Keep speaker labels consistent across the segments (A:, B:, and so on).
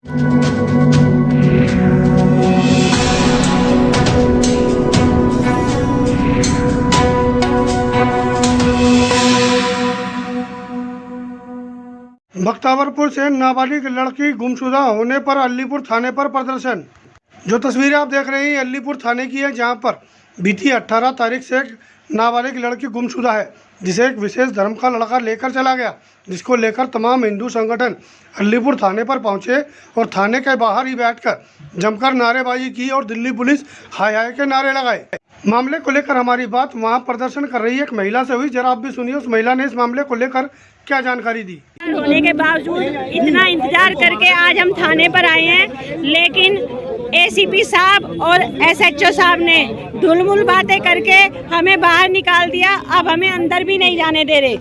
A: बख्तावरपुर से नाबालिग लड़की गुमशुदा होने पर अलीपुर थाने पर प्रदर्शन। जो तस्वीरें आप देख रहे हैं अलीपुर थाने की है, जहां पर बीती 18 तारीख से एक नाबालिग लड़की गुमशुदा है, जिसे एक विशेष धर्म का लड़का लेकर चला गया, जिसको लेकर तमाम हिंदू संगठन अलीपुर थाने पर पहुंचे और थाने के बाहर ही बैठकर जमकर नारेबाजी की और दिल्ली पुलिस हाय हाय के नारे लगाए। मामले को लेकर हमारी बात वहां प्रदर्शन कर रही एक महिला से हुई, जरा आप भी सुनिए उस महिला ने इस मामले को लेकर क्या जानकारी दी।
B: होने के बावजूद इतना इंतजार करके आज हम थाने पर आए हैं, लेकिन एसीपी साहब और एसएचओ साहब ने धुलमुल बातें करके हमें बाहर निकाल दिया। अब हमें अंदर भी नहीं जाने दे रहे।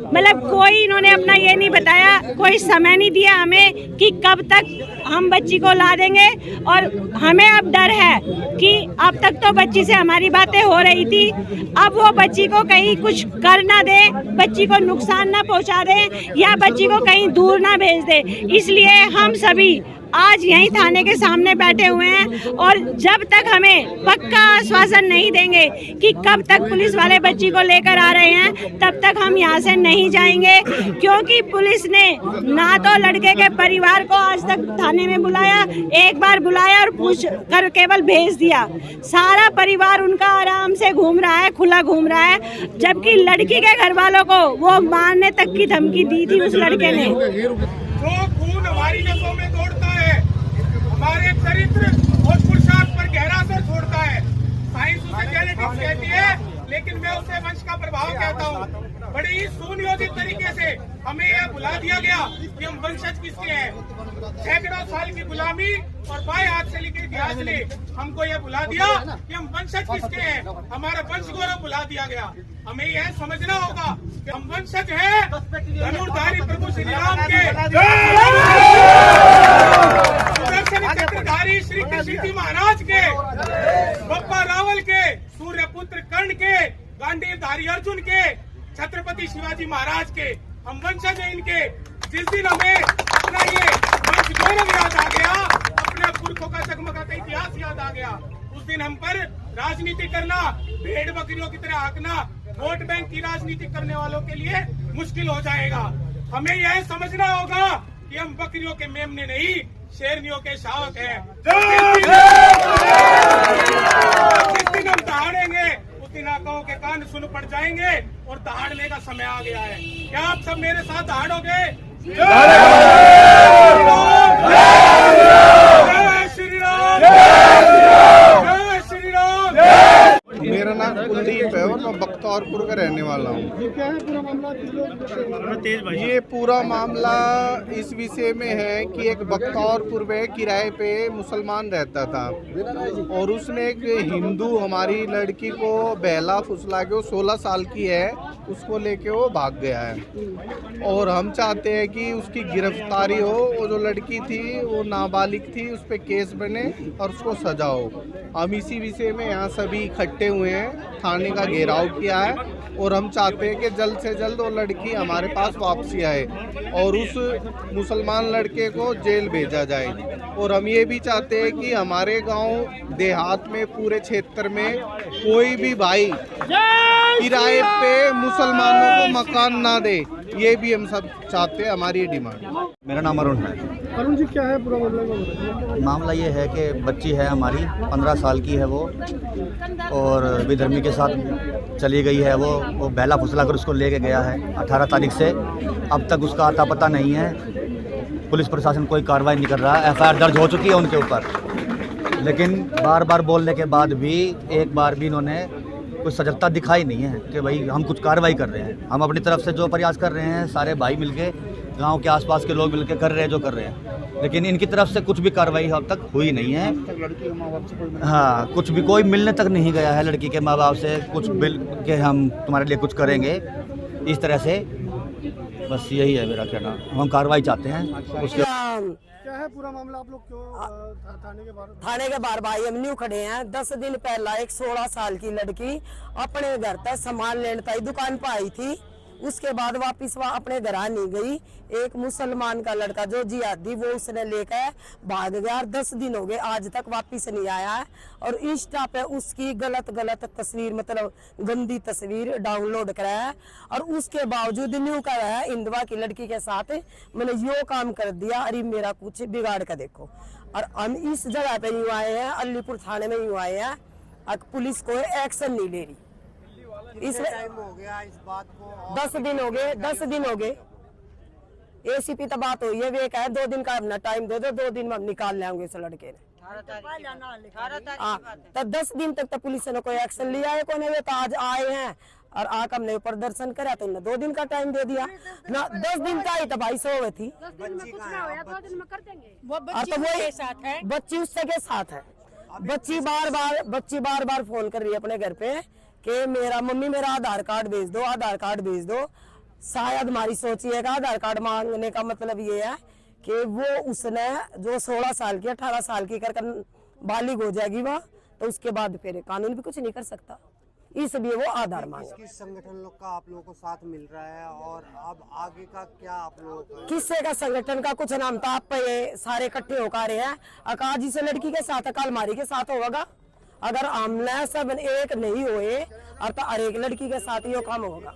B: मतलब कोई इन्होंने अपना ये नहीं बताया, कोई समय नहीं दिया हमें कि कब तक हम बच्ची को ला देंगे। और हमें अब डर है कि अब तक तो बच्ची से हमारी बातें हो रही थी, अब वो बच्ची को कहीं कुछ कर ना दे, बच्ची को नुकसान ना पहुंचा दे या बच्ची को कहीं दूर ना भेज दे। इसलिए हम सभी आज यहीं थाने के सामने बैठे हुए हैं और जब तक हमें पक्का आश्वासन नहीं देंगे कि कब तक पुलिस वाले बच्ची को लेकर आ रहे हैं, तब तक हम यहाँ से नहीं जाएंगे। क्योंकि पुलिस ने ना तो लड़के के परिवार को आज तक थाने में बुलाया, एक बार बुलाया और पूछ कर केवल भेज दिया। सारा परिवार उनका आराम से घूम रहा है, खुला घूम रहा है, जबकि लड़की के घर वालों को वो मारने तक की धमकी दी थी उस लड़के ने।
C: जो खून हमारी नसों में दौड़ता है, हमारे चरित्र और पुरुषार्थ पर गहरा असर छोड़ता है। साइंस उसे जेनेटिक्स कहती है, लेकिन मैं उसे वंश का प्रभाव कहता हूँ। बड़े ही सुनियोजित तरीके से हमें यह बुला दिया गया कि हम वंशज किसके हैं। सैकड़ों साल की गुलामी और बाएं हाथ से लिखे इतिहास ने हमको यह बुला दिया कि हम वंशज किसके हैं। हमारा वंश गौरव बुला दिया गया। हमें यह समझना होगा कि हम वंशज हैं धनुर्धारी प्रभु श्री राम के, सुदर्शन चक्रधारी श्री कृष्ण जी महाराज के, बप्पा रावल के, सूर्य पुत्र कर्ण के, गांडीवधारी अर्जुन के, छत्रपति शिवाजी महाराज के। हम वंशज हैं इनके। जिस दिन हमें अपना ये वंश गौरव याद आ गया, अपने पुरखों का जगमगाता इतिहास याद आ गया, उस दिन हम पर राजनीति करना, भेड़ बकरियों की तरह हाँकना, वोट बैंक की राजनीति करने वालों के लिए मुश्किल हो जाएगा। हमें यह समझना होगा कि हम बकरियों के मेमने नहीं, शेरनियों के शावक हैं। जिस दिन हम दहाड़ेंगे उस दिन आंखों के कान सुन पड़ जाएंगे और दहाड़ने का समय आ गया है। क्या आप सब मेरे साथ दहाड़ोगे? जय श्री राम, जय श्री राम।
D: मेरा नाम कुलदीप है और मैं बख्तावरपुर का रहने वाला हूँ। ये पूरा मामला इस विषय में है कि एक बख्तावरपुर में किराए पे मुसलमान रहता था और उसने एक हिंदू हमारी लड़की को बहला फुसला के, वो 16 साल की है, उसको लेके वो भाग गया है। और हम चाहते हैं कि उसकी गिरफ्तारी हो। वो जो लड़की थी वो नाबालिग थी, उस पर केस बने और उसको सजा हो। हम इसी विषय में यहाँ सभी इकट्ठे हुए हैं, थाने का घेराव किया है और हम चाहते हैं कि जल्द से जल्द वो लड़की हमारे पास वापसी आए और उस मुसलमान लड़के को जेल भेजा जाए। और हम ये भी चाहते हैं कि हमारे गांव देहात में, पूरे क्षेत्र में कोई भी भाई किराए पे मुसलमानों को मकान ना दे, ये भी हम सब चाहते हैं, हमारी डिमांड।
E: मेरा नाम अरुण है।
A: अरुण जी, क्या है पूरा मामला?
E: मामला ये है कि बच्ची है हमारी, 15 साल की है वो, और विधर्मी के साथ चली गई है। वो बहला फुसला कर उसको लेके गया है 18 तारीख से। अब तक उसका आता पता नहीं है। पुलिस प्रशासन कोई कार्रवाई नहीं कर रहा है। FIR दर्ज हो चुकी है उनके ऊपर, लेकिन बार बार बोलने के बाद भी एक बार भी इन्होंने कुछ सजगता दिखाई नहीं है कि भाई हम कुछ कार्रवाई कर रहे हैं। हम अपनी तरफ से जो प्रयास कर रहे हैं, सारे भाई मिलके, गांव के आसपास के लोग मिलके कर रहे हैं जो कर रहे हैं, लेकिन इनकी तरफ से कुछ भी कार्रवाई अब तक हुई नहीं है। हाँ, कुछ भी कोई मिलने तक नहीं गया है लड़की के माँ बाप से, कुछ बिल के हम तुम्हारे लिए कुछ करेंगे इस तरह से। बस यही है मेरा कहना, हम कार्रवाई चाहते हैं उसके।
A: क्या है पूरा मामला? आप लोग क्यों
F: थाने के बाहर भाई हम न्यू खड़े हैं। 10 दिन पहला एक 16 साल की लड़की अपने घर तक सामान लेने पाई, दुकान पर आई थी, उसके बाद वापिस वह अपने घर नहीं गई। एक मुसलमान का लड़का जो जिहादी वो उसने लेकर भाग गया। 10 दिन हो गए आज तक वापिस नहीं आया है। और इंस्टा पे उसकी गलत तस्वीर, मतलब गंदी तस्वीर डाउनलोड कराया है। और उसके बावजूद न्यू कर रहा है इंदवा की लड़की के साथ मैंने यो काम कर दिया, अरे मेरा कुछ बिगाड़ कर देखो। और हम इस जगह पे यूँ आए हैं, अलीपुर थाने में यूँ आए हैं, पुलिस कोई एक्शन नहीं ले रही। इसमें
G: टाइम हो गया इस बात को?
F: 10 दिन हो गए, 10 दिन हो गए। एसीपी तो बात हुई है, वे कहे 2 दिन का अपना टाइम दे दो, 2 दिन में हम निकाल लेंगे इस लड़के ने। तो 10 दिन तक तो पुलिस ने कोई एक्शन लिया है कोई नहीं। वे तो आज आए हैं और आकर हमने प्रदर्शन करा तो उन्होंने 2 दिन का टाइम दे दिया ना। 10 दिन का ही तो भाई सो हुए थी।
G: बच्ची कहाँ है?
B: 2 दिन में कर देंगे।
F: और तो वही साथ है, बच्ची उससे के साथ है। बच्ची बार बार फोन कर रही है अपने घर पे कि मेरा मम्मी मेरा आधार कार्ड भेज दो, आधार कार्ड भेज दो। शायद हमारी सोची है कि आधार कार्ड मांगने का मतलब ये है कि वो उसने जो 16 साल की 18 साल की कर बालिग हो जाएगी वह, तो उसके बाद फिर कानून भी कुछ नहीं कर सकता, इसलिए वो आधार मांगे।
G: किस संगठन लोग का आप लोगों को साथ मिल रहा है और अब आगे का क्या आप लोगों का?
F: किससे का संगठन का कुछ नाम था, आप ये सारे इकट्ठे होकर रहे हैं। अकाज जिस लड़की के साथ कालमारी के साथ होगा, अगर हमने सब एक नहीं हुए और तो हर एक लड़की के साथ ये काम होगा।